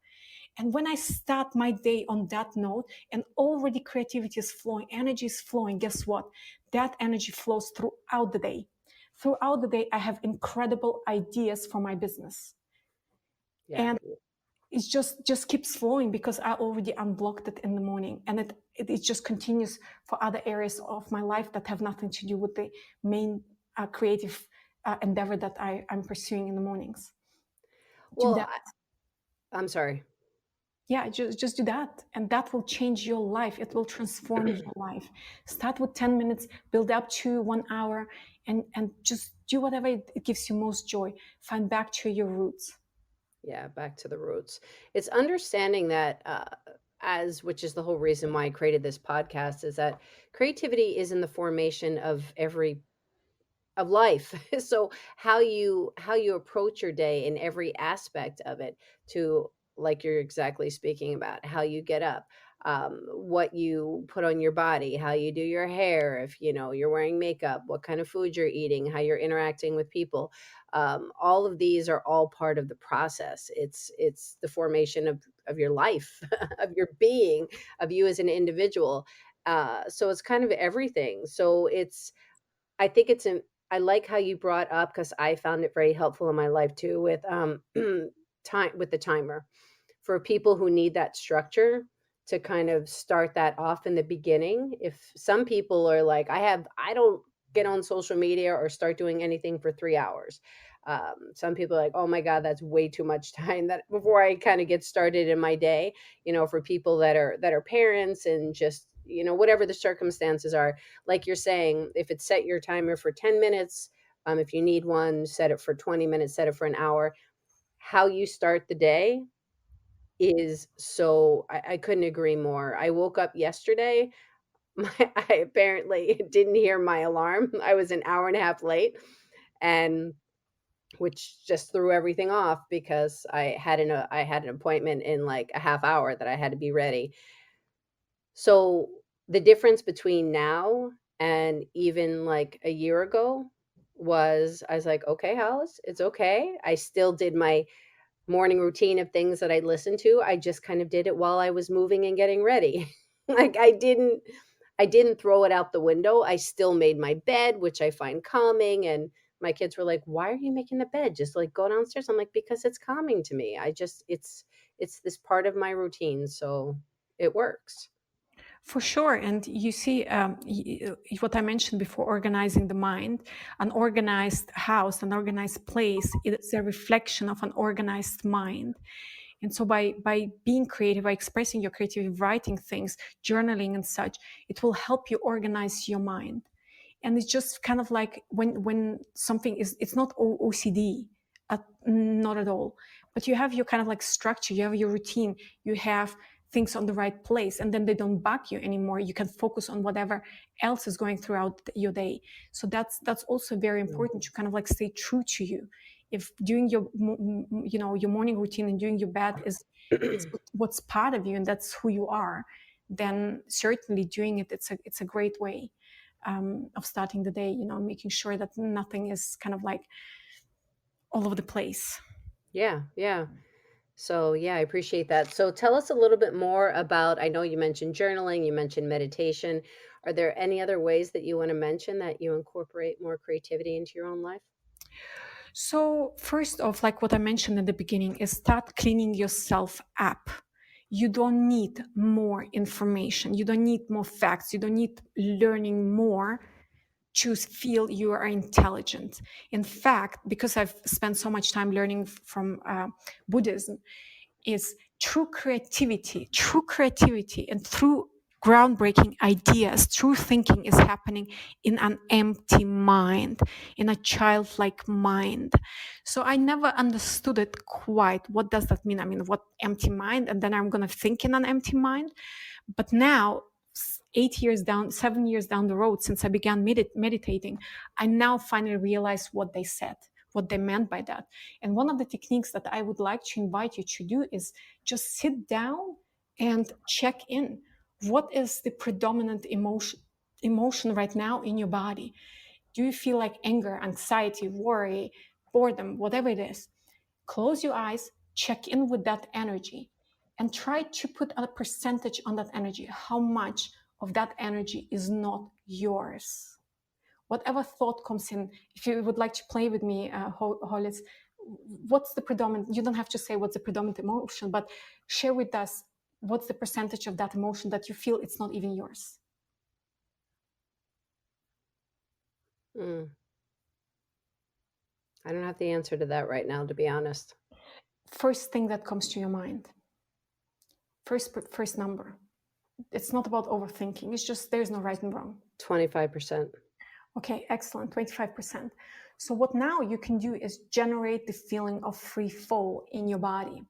And when I start my day on that note, and already creativity is flowing, energy is flowing, guess what? That energy flows throughout the day. Throughout the day, I have incredible ideas for my business. Yeah. And it just keeps flowing because I already unblocked it in the morning, and it just continues for other areas of my life that have nothing to do with the main creative endeavor that I'm pursuing in the mornings. Do Well, that. I'm sorry. Yeah, just do that, and that will change your life. It will transform your life. Start with 10 minutes, build up to 1 hour, and just do whatever it gives you most joy. Find back to your roots. Yeah, back to the roots. It's understanding that, as which is the whole reason why I created this podcast, is that creativity is in the formation of life. So how you approach your day in every aspect of it, to, like you're exactly speaking about, how you get up, what you put on your body, how you do your hair, if you're wearing makeup, what kind of food you're eating, how you're interacting with people. All of these are all part of the process. It's the formation of your life, of your being, of you as an individual. So it's kind of everything. So I think I like how you brought up, because I found it very helpful in my life too, with time, with the timer, for people who need that structure, to kind of start that off in the beginning. If some people are like, I don't get on social media or start doing anything for 3 hours. Some people are like, oh my God, that's way too much time, that before I kind of get started in my day. For people that are parents, and just, whatever the circumstances are, like you're saying, if it's set your timer for 10 minutes, if you need one, set it for 20 minutes, set it for an hour. How you start the day is so, I couldn't agree more. I woke up yesterday. I apparently didn't hear my alarm. I was an hour and a half late, and which just threw everything off, because I had an appointment in like a half hour that I had to be ready. So the difference between now and even like a year ago was, I was like, okay, Hollis, it's okay. I still did my morning routine of things that I listened to. I just kind of did it while I was moving and getting ready. Like, I didn't throw it out the window. I still made my bed, which I find calming. And my kids were like, "Why are you making the bed? Just like go downstairs." I'm like, "Because it's calming to me. It's this part of my routine, so it works." For sure. And you see, what I mentioned before, organizing the mind, an organized house, an organized place, it's a reflection of an organized mind. And so by being creative, by expressing your creativity, writing things, journaling and such, it will help you organize your mind. And it's just kind of like when something is, it's not OCD, not at all, but you have your kind of like structure, you have your routine, you have things on the right place, and then they don't bug you anymore. You can focus on whatever else is going throughout your day. So that's also very important, to kind of like stay true to you. If doing your your morning routine and doing your bed is, it's what's part of you and that's who you are, then certainly doing it, it's a great way of starting the day, making sure that nothing is kind of like all over the place. Yeah, yeah. So, yeah, I appreciate that. So, tell us a little bit more about, I know you mentioned journaling, you mentioned meditation. Are there any other ways that you want to mention that you incorporate more creativity into your own life? So, first off, like what I mentioned at the beginning, is start cleaning yourself up. You don't need more information. You don't need more facts. You don't need learning more to feel you are intelligent. In fact, because I've spent so much time learning from Buddhism, is true creativity and through groundbreaking ideas, true thinking is happening in an empty mind, in a childlike mind. So I never understood it quite. What does that mean? I mean, what empty mind? And then I'm going to think in an empty mind. But now, 8 years down, 7 years down the road, since I began meditating, I now finally realize what they said, what they meant by that. And one of the techniques that I would like to invite you to do is just sit down and check in. What is the predominant emotion right now in your body? Do you feel like anger, anxiety, worry, boredom, whatever it is? Close your eyes, check in with that energy, and try to put a percentage on that energy. How much of that energy is not yours? Whatever thought comes in, if you would like to play with me, Hollis, what's the predominant, you don't have to say what's the predominant emotion, but share with us what's the percentage of that emotion that you feel it's not even yours. I don't have the answer to that right now, to be honest. First thing that comes to your mind. First number. It's not about overthinking. It's just there's no right and wrong. 25%. Okay, excellent. 25%. So what now you can do is generate the feeling of free fall in your body.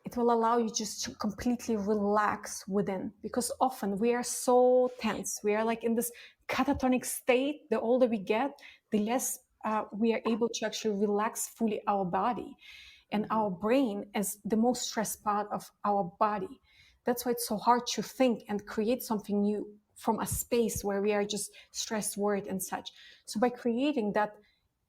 It will allow you just to completely relax within, because often we are so tense. We are like in this catatonic state. The older we get, the less we are able to actually relax fully our body. And our brain is the most stressed part of our body. That's why it's so hard to think and create something new from a space where we are just stressed, worried, and such. So by creating that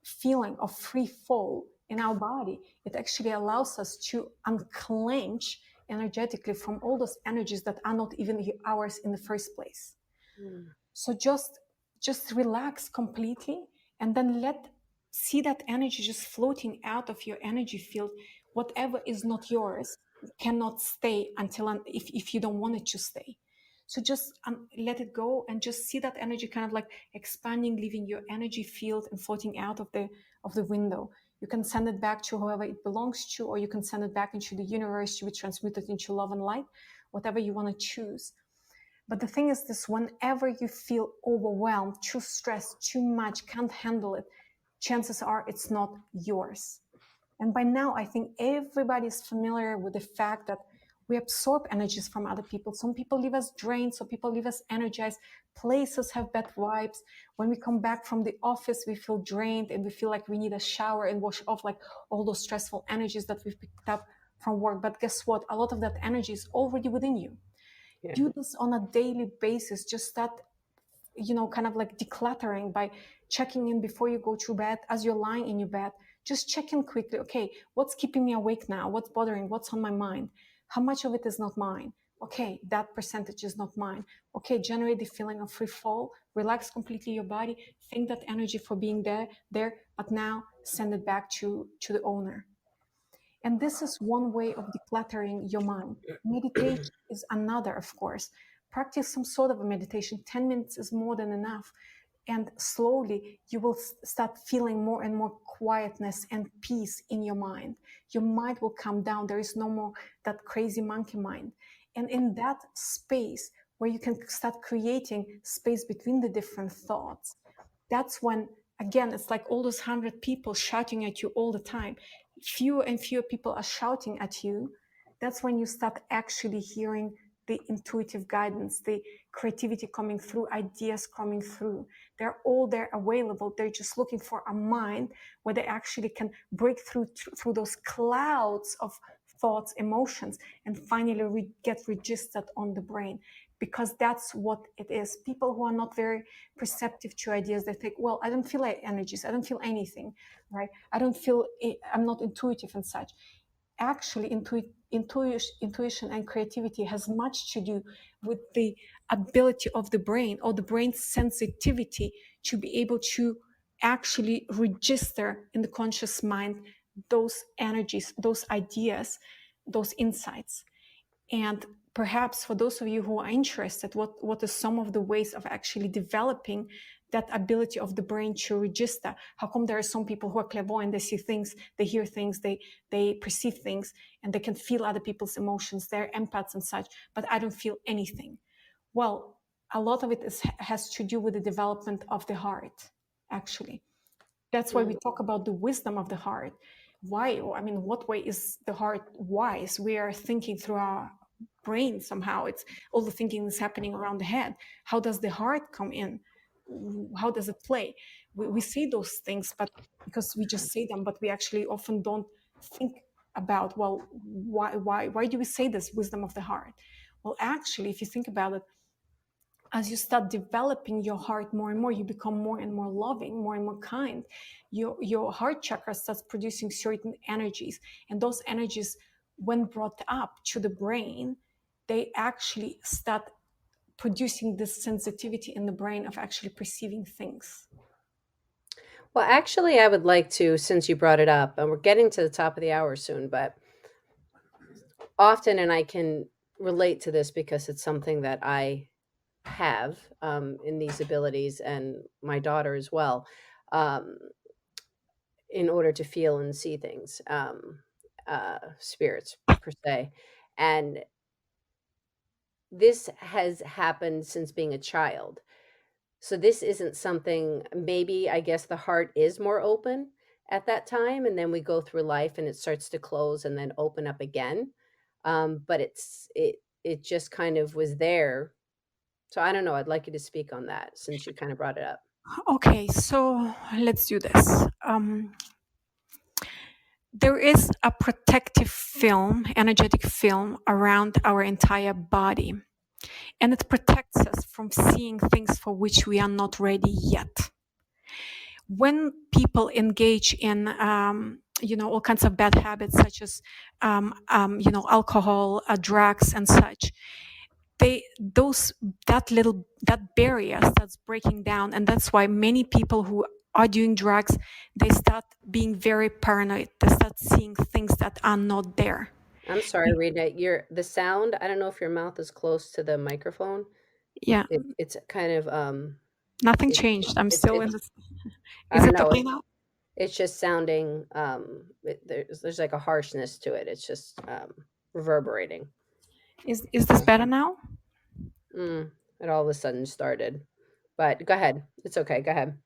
feeling of free fall in our body, it actually allows us to unclench energetically from all those energies that are not even ours in the first place. So just relax completely, and then see that energy just floating out of your energy field. Whatever is not yours cannot stay until if you don't want it to stay. So just let it go and just see that energy kind of like expanding, leaving your energy field and floating out of the window. You can send it back to whoever it belongs to, or you can send it back into the universe to be transmuted into love and light, whatever you want to choose. But the thing is this, whenever you feel overwhelmed, too stressed, too much, can't handle it, chances are it's not yours. And by now, I think everybody is familiar with the fact that we absorb energies from other people. Some people leave us drained, some people leave us energized. Places have bad vibes. When we come back from the office, we feel drained and we feel like we need a shower and wash off like all those stressful energies that we've picked up from work. But guess what? A lot of that energy is already within you. Yeah. Do this on a daily basis. Just start, kind of like decluttering by checking in before you go to bed. As you're lying in your bed, just check in quickly. Okay, what's keeping me awake now? What's bothering? What's on my mind? How much of it is not mine? Okay, that percentage is not mine. Okay, generate the feeling of free fall. Relax completely your body. Thank that energy for being there, but now send it back to the owner. And this is one way of decluttering your mind. Meditation is another, of course. Practice some sort of a meditation. 10 minutes is more than enough. And slowly you will start feeling more and more quietness and peace in your mind. Your mind will calm down. There is no more that crazy monkey mind. And in that space where you can start creating space between the different thoughts, that's when, again, it's like all those 100 people shouting at you all the time. Fewer and fewer people are shouting at you. That's when you start actually hearing the intuitive guidance, the creativity coming through, ideas coming through. They're all there available. They're just looking for a mind where they actually can break through those clouds of thoughts, emotions, and finally get registered on the brain. Because that's what it is. People who are not very perceptive to ideas, they think, well, I don't feel like energies, I don't feel anything, right? I'm not intuitive and such. Actually, intuition and creativity has much to do with the ability of the brain, or the brain's sensitivity to be able to actually register in the conscious mind those energies, those ideas, those insights. And perhaps for those of you who are interested, what are some of the ways of actually developing that ability of the brain to register? How come there are some people who are clairvoyant, they see things, they hear things, they perceive things, and they can feel other people's emotions, they're empaths and such, but I don't feel anything? Well, a lot of it has to do with the development of the heart, actually. That's why we talk about the wisdom of the heart. Why? I mean, what way is the heart wise? We are thinking through our brain somehow. It's all the thinking is happening around the head. How does the heart come in? How does it play? We say those things, but because we just say them, but we actually often don't think about, well, why do we say this wisdom of the heart? Well, actually, if you think about it, as you start developing your heart more and more, you become more and more loving, more and more kind. Your heart chakra starts producing certain energies, and those energies, when brought up to the brain, they actually start producing this sensitivity in the brain of actually perceiving things. Well, actually, I would like to, since you brought it up, and we're getting to the top of the hour soon, but often, and I can relate to this because it's something that I have in these abilities, and my daughter as well, um, in order to feel and see things, spirits per se. And this has happened since being a child. So this isn't something, maybe I guess the heart is more open at that time, and then we go through life and it starts to close and then open up again. But it just kind of was there. So I don't know. I'd like you to speak on that since you kind of brought it up. Okay, so let's do this. There is a protective film, energetic film around our entire body, and it protects us from seeing things for which we are not ready yet. When people engage in all kinds of bad habits such as alcohol, drugs and such, that barrier starts breaking down, and that's why many people who are doing drugs, they start being very paranoid. They start seeing things that are not there. I'm sorry, Rita. The sound. I don't know if your mouth is close to the microphone. Yeah, It's kind of nothing it, changed. I'm it's still in it's this. I Is don't it know. okay now? It's just sounding there's like a harshness to it. It's just reverberating. Is this better now? It all of a sudden started. But go ahead. It's okay. Go ahead.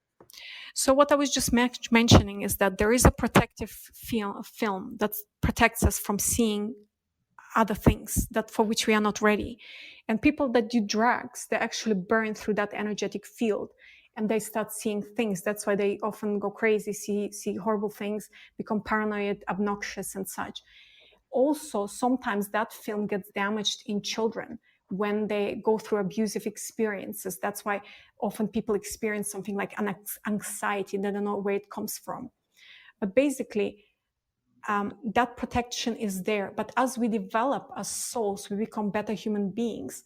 So what I was just mentioning is that there is a protective film that protects us from seeing other things that for which we are not ready. And people that do drugs, they actually burn through that energetic field and they start seeing things. That's why they often go crazy, see horrible things, become paranoid, obnoxious and such. Also, sometimes that film gets damaged in children when they go through abusive experiences. That's why often people experience something like an anxiety. They don't know where it comes from. But basically, that protection is there. But as we develop as souls, we become better human beings.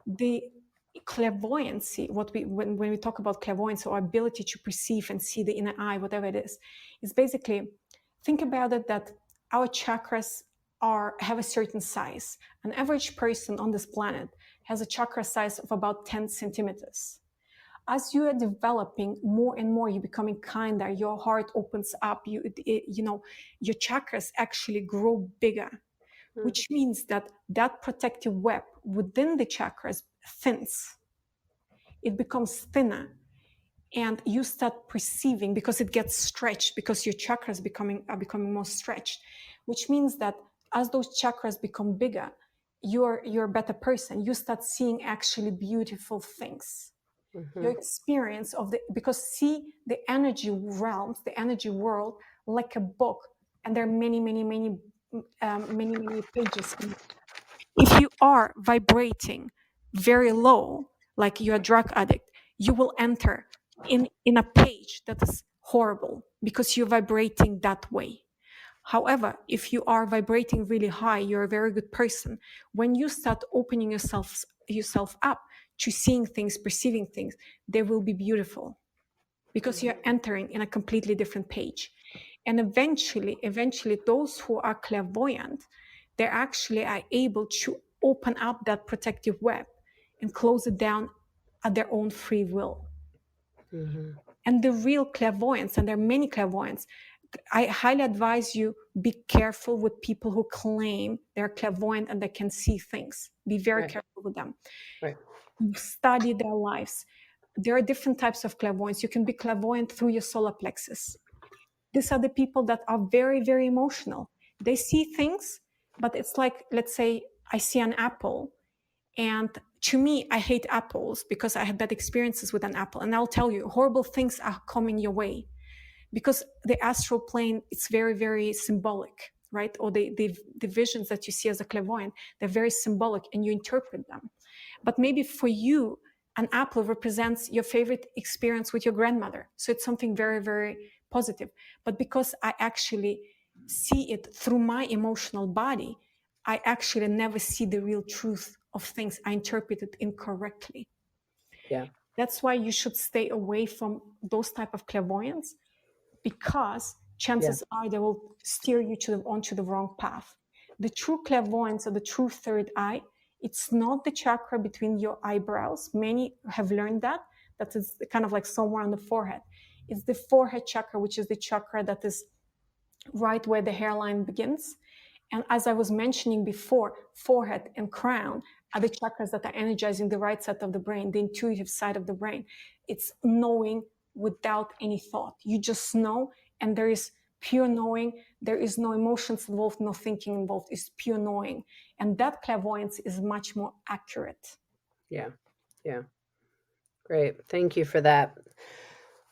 The clairvoyancy, when we talk about clairvoyance or ability to perceive and see the inner eye, whatever it is basically, think about it that our chakras have a certain size. An average person on this planet has a chakra size of about 10 centimeters. As you are developing more and more, you're becoming kinder, your heart opens up, your chakras actually grow bigger, which means that that protective web within the chakras thins. It becomes thinner, and you start perceiving because it gets stretched, because your chakras are becoming more stretched, which means that as those chakras become bigger, you're a better person. You start seeing actually beautiful things. Your experience of because see the energy realms, the energy world, like a book, and there are many pages in it. If you are vibrating very low, like you're a drug addict, you will enter in a page that is horrible because you're vibrating that way. However, if you are vibrating really high, you're a very good person. When you start opening yourself up to seeing things, perceiving things, they will be beautiful because you're entering in a completely different page. And eventually, those who are clairvoyant, they actually are able to open up that protective web and close it down at their own free will. And the real clairvoyance, and there are many clairvoyants, I highly advise you be careful with people who claim they're clairvoyant and they can see things. Be very careful with them. Right. Study their lives. There are different types of clairvoyance. You can be clairvoyant through your solar plexus. These are the people that are very, very emotional. They see things, but it's like, let's say I see an apple, and to me, I hate apples because I had bad experiences with an apple. And I'll tell you, horrible things are coming your way because the astral plane, it's very, very symbolic, right? Or the visions that you see as a clairvoyant, they're very symbolic and you interpret them. But maybe for you, an apple represents your favorite experience with your grandmother. So it's something very, very positive. But because I actually see it through my emotional body, I actually never see the real truth of things. I interpret it incorrectly. Yeah. That's why you should stay away from those type of clairvoyance. because chances are they will steer you onto the wrong path. The true clairvoyance or the true third eye, it's not the chakra between your eyebrows. Many have learned that is kind of like somewhere on the forehead. It's the forehead chakra, which is the chakra that is right where the hairline begins. And as I was mentioning before, forehead and crown are the chakras that are energizing the right side of the brain, the intuitive side of the brain. It's knowing without any thought. You just know, and there is pure knowing. There is no emotions involved, no thinking involved. It's pure knowing. And that clairvoyance is much more accurate. Yeah. Great. Thank you for that.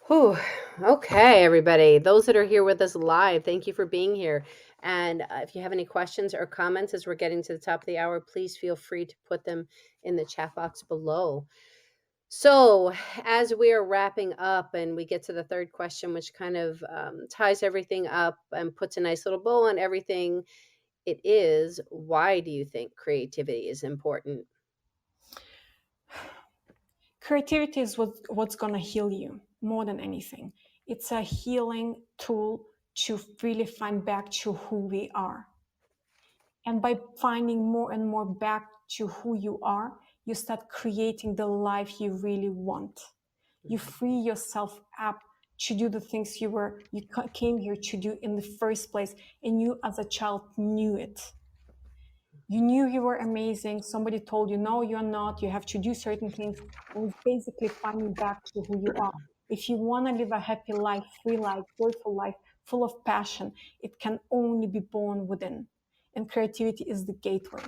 Whew. Okay, everybody. Those that are here with us live, thank you for being here. And if you have any questions or comments as we're getting to the top of the hour, please feel free to put them in the chat box below. So as we are wrapping up and we get to the third question, which kind of ties everything up and puts a nice little bow on everything, it is, why do you think creativity is important? Creativity is what's going to heal you more than anything. It's a healing tool to really find back to who we are. And by finding more and more back to who you are, you start creating the life you really want. You free yourself up to do the things you came here to do in the first place, and you as a child knew it. You knew you were amazing. Somebody told you, no, you're not. You have to do certain things. And it's basically finding back to who you are. If you want to live a happy life, free life, joyful life, full of passion, it can only be born within. And creativity is the gateway.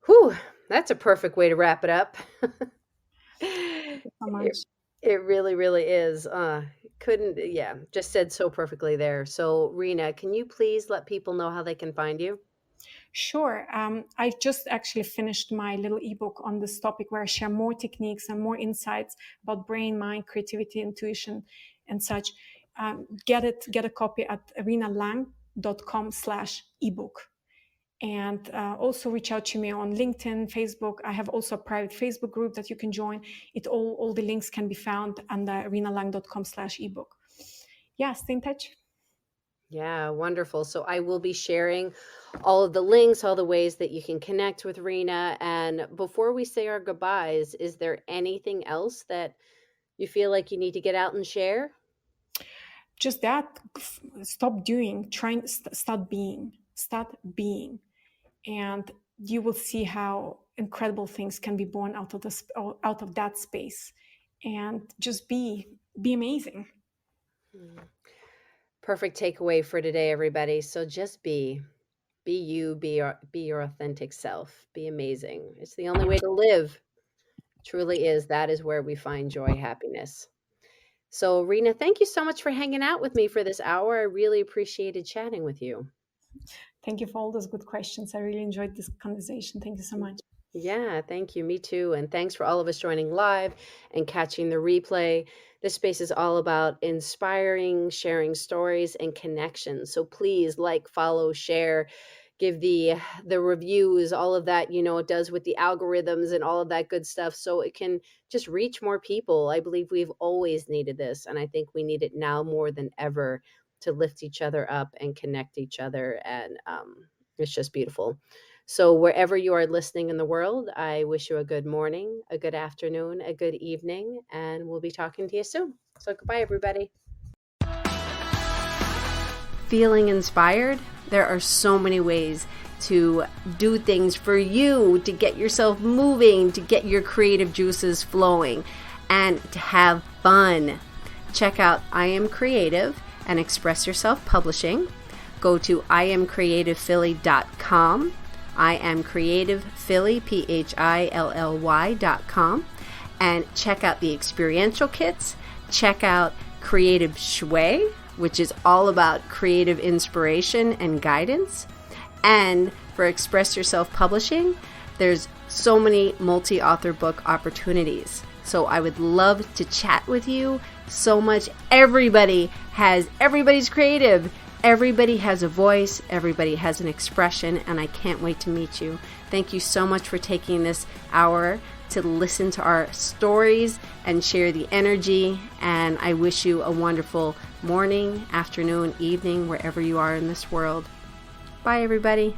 Whew, that's a perfect way to wrap it up. Thank you so much. It really, really is. Just said so perfectly there. So, Rina, can you please let people know how they can find you? Sure. I just actually finished my little ebook on this topic where I share more techniques and more insights about brain, mind, creativity, intuition, and such. Get a copy at rinalang.com/ebook. And also reach out to me on LinkedIn, Facebook. I have also a private Facebook group that you can join. All the links can be found under rinalang.com/ebook. Yeah, stay in touch. Yeah, wonderful. So I will be sharing all of the links, all the ways that you can connect with Rina. And before we say our goodbyes, is there anything else that you feel like you need to get out and share? Just that. Stop doing, start being. And you will see how incredible things can be born out of that space. And just be amazing. Perfect takeaway for today, everybody. So just be you, be your authentic self, be amazing. It's the only way to live. Truly is. That is where we find joy, happiness. So, Rina, thank you so much for hanging out with me for this hour. I really appreciated chatting with you. Thank you for all those good questions. I really enjoyed this conversation. Thank you so much. Yeah, thank you. Me too. And thanks for all of us joining live and catching the replay. This space is all about inspiring, sharing stories, and connections. So please like, follow, share, give the reviews, all of that, it does with the algorithms and all of that good stuff, so it can just reach more people. I believe we've always needed this, and I think we need it now more than ever to lift each other up and connect each other. And it's just beautiful. So wherever you are listening in the world, I wish you a good morning, a good afternoon, a good evening, and we'll be talking to you soon. So goodbye, everybody. Feeling inspired? There are so many ways to do things for you, to get yourself moving, to get your creative juices flowing, and to have fun. Check out I Am Creative and Express Yourself Publishing. Go to iamcreativephilly.com. I Am Creative Philly, PHILLY.com, and check out the experiential kits. Check out Creative Shui, which is all about creative inspiration and guidance. And for Express Yourself Publishing, there's so many multi-author book opportunities. So I would love to chat with you so much. Everybody's creative. Everybody has a voice, everybody has an expression, and I can't wait to meet you. Thank you so much for taking this hour to listen to our stories and share the energy, and I wish you a wonderful morning, afternoon, evening, wherever you are in this world. Bye, everybody.